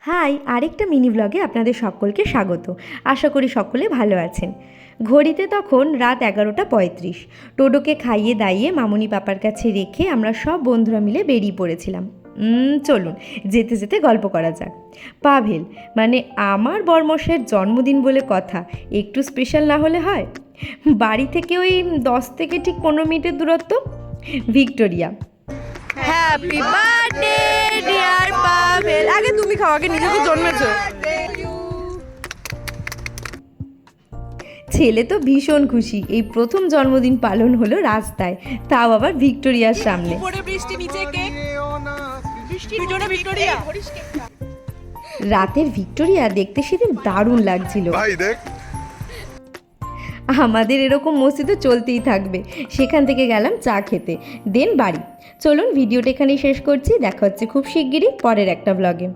High, আরেকটা mini ব্লগে আপনাদের সকলকে স্বাগত। আশা করি সকলে ভালো আছেন। ঘড়িতে তখন রাত 11:35। টোডোকে খাইয়ে দাইয়ে মামুনি পাপার কাছে রেখে আমরা সব বন্ধুরা মিলে বেরিয়ে পড়েছিলাম। চলুন যেতে যেতে গল্প করা যাক। পাভেল মানে আমার বরমশের জন্মদিন বলে কথা, একটু স্পেশাল না হলে হয়? বাড়ি থেকে ওই 10 থেকে ঠিক 15 মিনিটের দূরত্ব। Victoria. Happy birthday dear Pavel. আগে তুমি খাও, আগে নিজে তো জন্মেছো। ছেলে তো ভীষণ খুশি, এই প্রথম জন্মদিন পালন হলো রাস্তায়, তাও আবার ভিক্টোরিয়ার সামনে। উপরে বৃষ্টি, নিচে কেক। বৃষ্টির জন্য ভিক্টোরিয়া। রাতের ভিক্টোরিয়া দেখতে সেদিন দারুণ লাগছিল। ভাই দেখ, আমাদের এরকম মস্তি তো চলতেই থাকবে। সেখান থেকে গেলাম চা খেতে, দেন বাড়ি। চলুন ভিডিওটা এখানেই শেষ করছি, দেখা হচ্ছে খুব শিগগিরই পরের একটা ব্লগে।